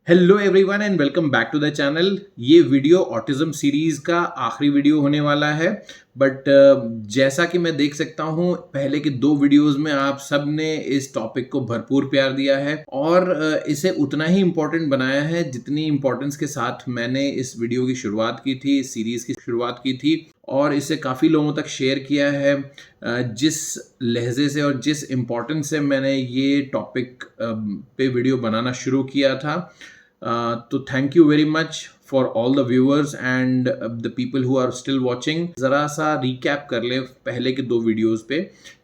Hello everyone and welcome back to the channel. ये video autism series का आखिरी video होने वाला है। बट जैसा कि मैं देख सकता हूँ पहले के दो वीडियोस में आप सब ने इस टॉपिक को भरपूर प्यार दिया है और इसे उतना ही इम्पोर्टेंट बनाया है जितनी इम्पोर्टेंस के साथ मैंने इस वीडियो की शुरुआत की थी, इस सीरीज की शुरुआत की थी और इसे काफ़ी लोगों तक शेयर किया है। जिस लहजे से और जिस इम्पोर्टेंस से मैंने ये टॉपिक पे वीडियो बनाना शुरू किया था, तो thank you very much for all the viewers and the people who are still watching. ज़रा सा रिकैप कर ले पहले के दो वीडियोस पे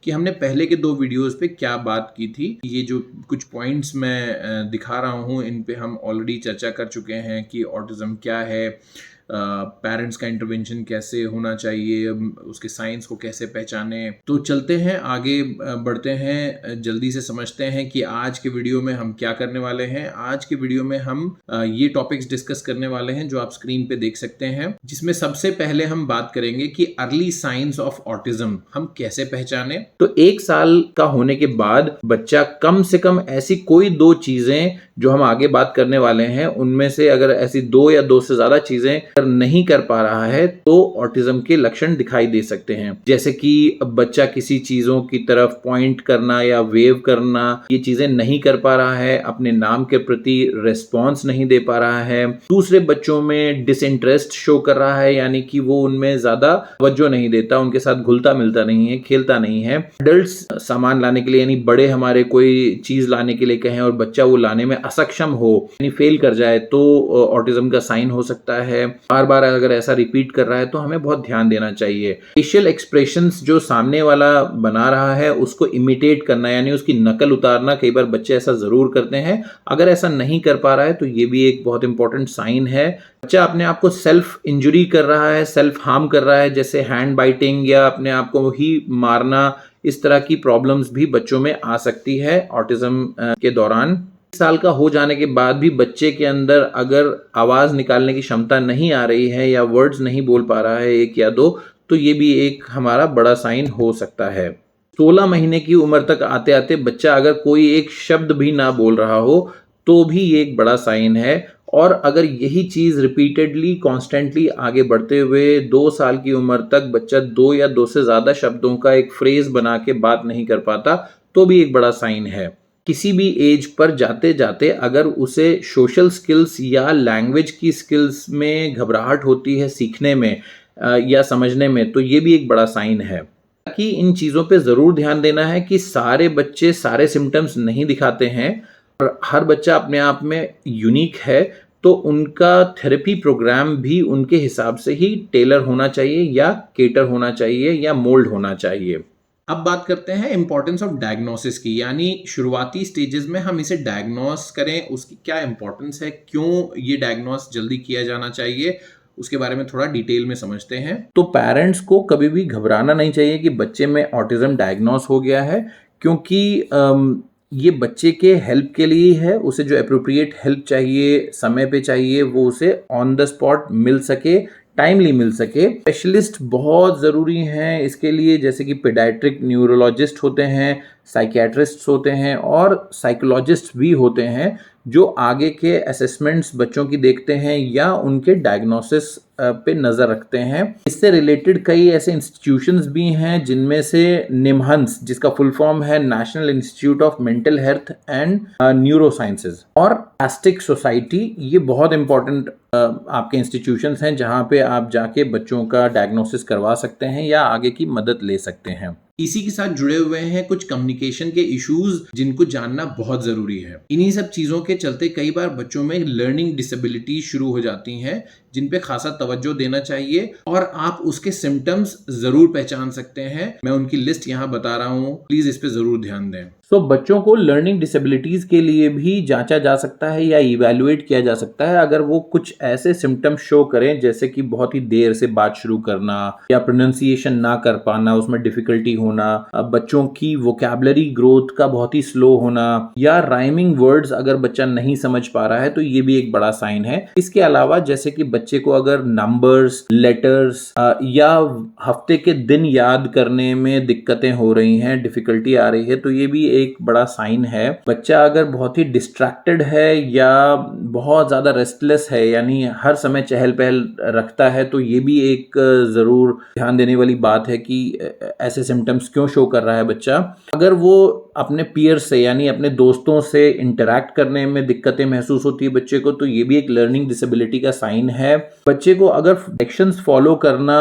कि हमने पहले के दो वीडियोस पे क्या बात की थी। ये जो कुछ पॉइंट्स मैं दिखा रहा हूँ इन पे हम ऑलरेडी चर्चा कर चुके हैं कि ऑटिज्म क्या है, पेरेंट्स का इंटरवेंशन कैसे होना चाहिए, उसके साइंस को कैसे पहचाने। तो चलते हैं आगे, बढ़ते हैं, जल्दी से समझते हैं कि आज के वीडियो में हम क्या करने वाले हैं। आज के वीडियो में हम ये टॉपिक्स डिस्कस करने वाले हैं जो आप स्क्रीन पे देख सकते हैं, जिसमें सबसे पहले हम बात करेंगे कि अर्ली साइंस ऑफ ऑटिज्म हम कैसे पहचाने। तो 1 साल का होने के बाद बच्चा कम से कम ऐसी कोई दो चीजें जो हम आगे बात करने वाले हैं उनमें से अगर ऐसी दो या दो से ज्यादा चीजें नहीं कर पा रहा है तो ऑटिज्म के लक्षण दिखाई दे सकते हैं। जैसे कि बच्चा किसी चीजों की तरफ पॉइंट करना या वेव करना, ये चीजें नहीं कर पा रहा है, अपने नाम के प्रति रिस्पॉन्स नहीं दे पा रहा है, दूसरे बच्चों में डिसइंटरेस्ट शो कर रहा है, यानी कि वो उनमें ज्यादा तवज्जो नहीं देता, उनके साथ घुलता मिलता नहीं है, खेलता नहीं है। एडल्ट्स सामान लाने के लिए यानी बड़े हमारे कोई चीज लाने के लिए कहें और बच्चा वो लाने में असक्षम हो यानी फेल कर जाए तो ऑटिज्म का साइन हो सकता है। बार बार अगर ऐसा रिपीट कर रहा है तो हमें बहुत ध्यान देना चाहिए। फेशियल एक्सप्रेशंस जो सामने वाला बना रहा है उसको इमिटेट करना यानी उसकी नकल उतारना, कई बार बच्चे ऐसा जरूर करते हैं। अगर ऐसा नहीं कर पा रहा है तो ये भी एक बहुत इंपॉर्टेंट साइन है। बच्चा अपने आप को सेल्फ इंजुरी कर रहा है, सेल्फ हार्म कर रहा है, जैसे हैंड बाइटिंग या अपने आप को ही मारना, इस तरह की प्रॉब्लम्स भी बच्चों में आ सकती है ऑटिज्म के दौरान। 1 साल का हो जाने के बाद भी बच्चे के अंदर अगर आवाज निकालने की क्षमता नहीं आ रही है या वर्ड्स नहीं बोल पा रहा है एक या दो, तो ये भी एक हमारा बड़ा साइन हो सकता है। 16 महीने की उम्र तक आते आते बच्चा अगर कोई एक शब्द भी ना बोल रहा हो तो भी ये एक बड़ा साइन है। और अगर यही चीज रिपीटेडली कॉन्स्टेंटली आगे बढ़ते हुए 2 साल की उम्र तक बच्चा 2 या 2 से ज्यादा शब्दों का एक फ्रेज बना के बात नहीं कर पाता तो भी एक बड़ा साइन है। किसी भी एज पर जाते जाते अगर उसे सोशल स्किल्स या लैंग्वेज की स्किल्स में घबराहट होती है सीखने में या समझने में, तो ये भी एक बड़ा साइन है। कि इन चीज़ों पे ज़रूर ध्यान देना है कि सारे बच्चे सारे सिम्टम्स नहीं दिखाते हैं और हर बच्चा अपने आप में यूनिक है, तो उनका थेरेपी प्रोग्राम भी उनके हिसाब से ही टेलर होना चाहिए या केटर होना चाहिए या मोल्ड होना चाहिए। अब बात करते हैं इंपॉर्टेंस ऑफ डायग्नोसिस की, यानी शुरुआती स्टेजेस में हम इसे डायग्नोस करें, उसकी क्या इंपॉर्टेंस है, क्यों ये डायग्नोस जल्दी किया जाना चाहिए, उसके बारे में थोड़ा डिटेल में समझते हैं। तो पेरेंट्स को कभी भी घबराना नहीं चाहिए कि बच्चे में ऑटिज्म डायग्नोस हो गया है, क्योंकि ये बच्चे के हेल्प के लिए है। उसे जो एप्रोप्रिएट हेल्प चाहिए, समय पे चाहिए, वो उसे ऑन द स्पॉट मिल सके, टाइमली मिल सके। स्पेशलिस्ट बहुत ज़रूरी हैं इसके लिए, जैसे कि पेडियाट्रिक न्यूरोलॉजिस्ट होते हैं, साइकियाट्रिस्ट होते हैं और साइकोलॉजिस्ट भी होते हैं जो आगे के असेसमेंट्स बच्चों की देखते हैं या उनके डायग्नोसिस पे नज़र रखते हैं। इससे रिलेटेड कई ऐसे इंस्टीट्यूशंस भी हैं जिनमें से निमहंस, जिसका फुल फॉर्म है national institute of mental health and neuro sciences, और एस्टिक सोसाइटी, ये बहुत इंपॉर्टेंट आपके इंस्टीट्यूशंस हैं जहां पे आप जाके बच्चों का डायग्नोसिस करवा सकते हैं या आगे की मदद ले सकते हैं। इसी के साथ जुड़े हुए हैं कुछ कम्युनिकेशन के इश्यूज जिनको जानना बहुत जरूरी है। इन्हीं सब चीजों के चलते कई बार बच्चों में लर्निंग डिसेबिलिटी शुरू हो जाती हैं जिन पे खासा तवज्जो देना चाहिए और आप उसके सिम्टम्स जरूर पहचान सकते हैं। मैं उनकी लिस्ट यहाँ बता रहा हूँ, प्लीज इस पे जरूर ध्यान दें। तो बच्चों को लर्निंग डिसेबिलिटीज के लिए भी जांचा जा सकता है या इवैल्यूएट किया जा सकता है अगर वो कुछ ऐसे सिम्टम्स शो करें, जैसे कि बहुत ही देर से बात शुरू करना या प्रोनाउंसिएशन ना कर पाना, उसमें डिफिकल्टी होना, बच्चों की वोकैबुलरी ग्रोथ का बहुत ही स्लो होना या राइमिंग वर्ड्स अगर बच्चा नहीं समझ पा रहा है तो ये भी एक बड़ा साइन है। इसके अलावा जैसे कि बच्चे को अगर नंबर्स, लेटर्स या हफ्ते के दिन याद करने में दिक्कतें हो रही हैं, डिफिकल्टी आ रही है, तो ये भी एक बड़ा साइन है। बच्चा अगर बहुत ही डिस्ट्रैक्टेड है या बहुत ज़्यादा रेस्टलेस है, यानी हर समय चहल पहल रखता है, तो ये भी एक ज़रूर ध्यान देने वाली बात है कि ऐसे सिम्टम्स क्यों शो कर रहा है बच्चा। अगर वो अपने पीयर से यानी अपने दोस्तों से इंटरैक्ट करने में दिक्कतें महसूस होती है बच्चे को, तो ये भी एक लर्निंग डिसेबिलिटी का साइन है। बच्चे को अगर डायरेक्शंस फॉलो करना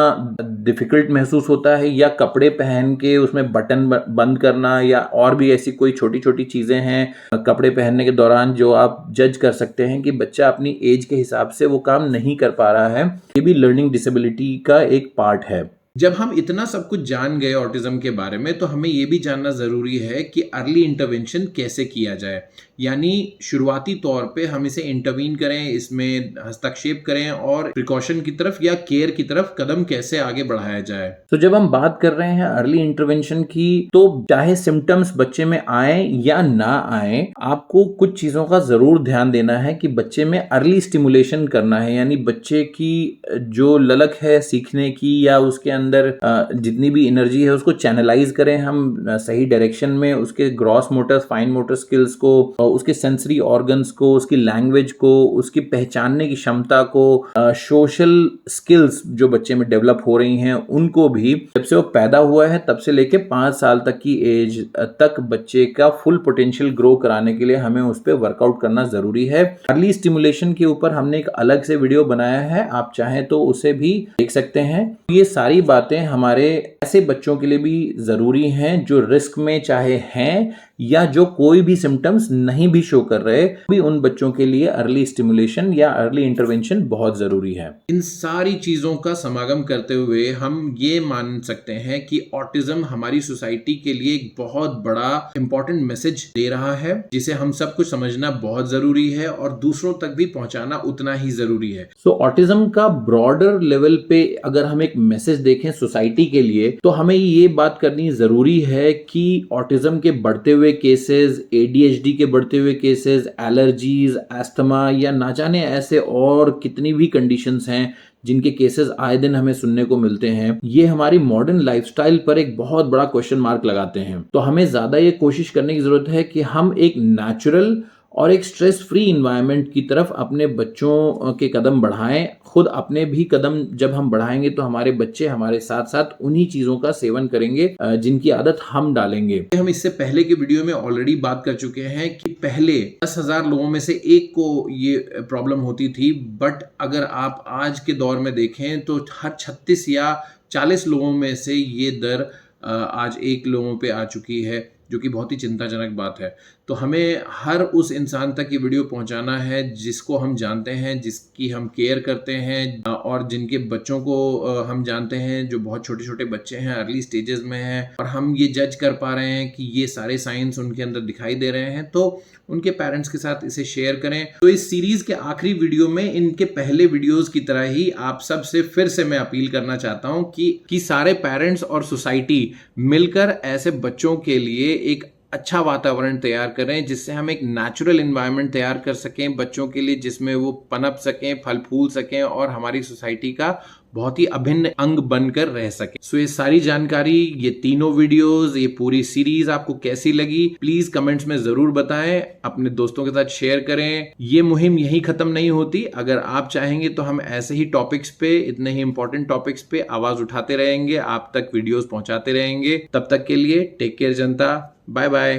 डिफिकल्ट महसूस होता है या कपड़े पहन के उसमें बटन बंद करना या और भी ऐसी कोई छोटी छोटी चीज़ें हैं कपड़े पहनने के दौरान जो आप जज कर सकते हैं कि बच्चा अपनी एज के हिसाब से वो काम नहीं कर पा रहा है, ये भी लर्निंग डिसेबिलिटी का एक पार्ट है। जब हम इतना सब कुछ जान गए ऑटिज्म के बारे में, तो हमें ये भी जानना ज़रूरी है कि अर्ली इंटरवेंशन कैसे किया जाए। यानी शुरुआती तौर पे हम इसे इंटरवीन करें, इसमें हस्तक्षेप करें और प्रिकॉशन की तरफ या केयर की तरफ कदम कैसे आगे बढ़ाया जाए। तो जब हम बात कर रहे हैं अर्ली इंटरवेंशन की, तो चाहे सिम्टम्स बच्चे में आए या ना आए, आपको कुछ चीज़ों का ज़रूर ध्यान देना है कि बच्चे में अर्ली स्टिमुलेशन करना है, यानी बच्चे की जो ललक है सीखने की या उसके अंदर जितनी भी एनर्जी है उसको चैनलाइज करें हम सही डायरेक्शन में, उसके gross motor, fine motor skills को, उसके सेंसरी ऑर्गन्स को, उसकी लैंग्वेज को, उसकी पहचानने की क्षमता को, सोशल स्किल्स जो बच्चे में डेवलप हो रही हैं उनको भी, जब से वो पैदा हुआ है तब से लेके 5 साल तक की एज तक बच्चे का फुल पोटेंशियल ग्रो कराने के लिए हमें उस पर वर्कआउट करना जरूरी है। अर्ली स्टिमुलेशन के ऊपर हमने एक अलग से वीडियो बनाया है, आप चाहें तो उसे भी देख सकते हैं। ये सारी बातें हमारे ऐसे बच्चों के लिए भी जरूरी हैं जो रिस्क में चाहे हैं या जो कोई भी सिम्टम्स नहीं भी शो कर रहे, भी उन बच्चों के लिए अर्ली स्टिमुलेशन या अर्ली इंटरवेंशन बहुत जरूरी है। इन सारी चीजों का समागम करते हुए हम ये मान सकते हैं कि ऑटिज्म हमारी सोसाइटी के लिए एक बहुत बड़ा इंपॉर्टेंट मैसेज दे रहा है, जिसे हम सब कुछ समझना बहुत जरूरी है और दूसरों तक भी पहुंचाना उतना ही जरूरी है। सो ऑटिज्म का ब्रॉडर लेवल पे अगर हम एक मैसेज देखें सोसाइटी के लिए, तो हमें ये बात करनी जरूरी है कि ऑटिज्म के बढ़ते हुए केसेस, ADHD के बढ़ते हुए केसेस, एलर्जीज, एस्थमा या ना जाने ऐसे और कितनी भी कंडीशंस हैं जिनके केसेस आए दिन हमें सुनने को मिलते हैं, ये हमारी मॉडर्न लाइफस्टाइल पर एक बहुत बड़ा क्वेश्चन मार्क लगाते हैं। तो हमें ज्यादा ये कोशिश करने की जरूरत है कि हम एक नेचुरल और एक स्ट्रेस फ्री इन्वायरमेंट की तरफ अपने बच्चों के कदम बढ़ाएं। खुद अपने भी कदम जब हम बढ़ाएंगे तो हमारे बच्चे हमारे साथ साथ उन्हीं चीजों का सेवन करेंगे जिनकी आदत हम डालेंगे। हम इससे पहले के वीडियो में ऑलरेडी बात कर चुके हैं कि पहले 10,000 लोगों में से एक को ये प्रॉब्लम होती थी, बट अगर आप आज के दौर में देखें तो हर 36 या 40 लोगों में से ये दर आज 1 लोगों पे आ चुकी है, जो कि बहुत ही चिंताजनक बात है। तो हमें हर उस इंसान तक ये वीडियो पहुंचाना है जिसको हम जानते हैं, जिसकी हम केयर करते हैं और जिनके बच्चों को हम जानते हैं, जो बहुत छोटे छोटे बच्चे हैं, अर्ली स्टेजेस में हैं, और हम ये जज कर पा रहे हैं कि ये सारे साइंस उनके अंदर दिखाई दे रहे हैं, तो उनके पेरेंट्स के साथ इसे शेयर करें। तो इस सीरीज के आखिरी वीडियो में इनके पहले वीडियोस की तरह ही आप सब से फिर से मैं अपील करना चाहता हूं कि सारे पेरेंट्स और सोसाइटी मिलकर ऐसे बच्चों के लिए एक अच्छा वातावरण तैयार करें, जिससे हम एक नेचुरल एनवायरनमेंट तैयार कर सकें बच्चों के लिए, जिसमें वो पनप सकें, फल फूल सकें और हमारी सोसाइटी का बहुत ही अभिन्न अंग बनकर रह सके। सो ये सारी जानकारी, ये तीनों वीडियोस, ये पूरी सीरीज आपको कैसी लगी प्लीज कमेंट्स में जरूर बताएं, अपने दोस्तों के साथ शेयर करें। ये मुहिम यहीं खत्म नहीं होती, अगर आप चाहेंगे तो हम ऐसे ही टॉपिक्स पे, इतने ही इंपॉर्टेंट टॉपिक्स पे आवाज उठाते रहेंगे, आप तक वीडियोस पहुंचाते रहेंगे। तब तक के लिए टेक केयर जनता, बाय बाय।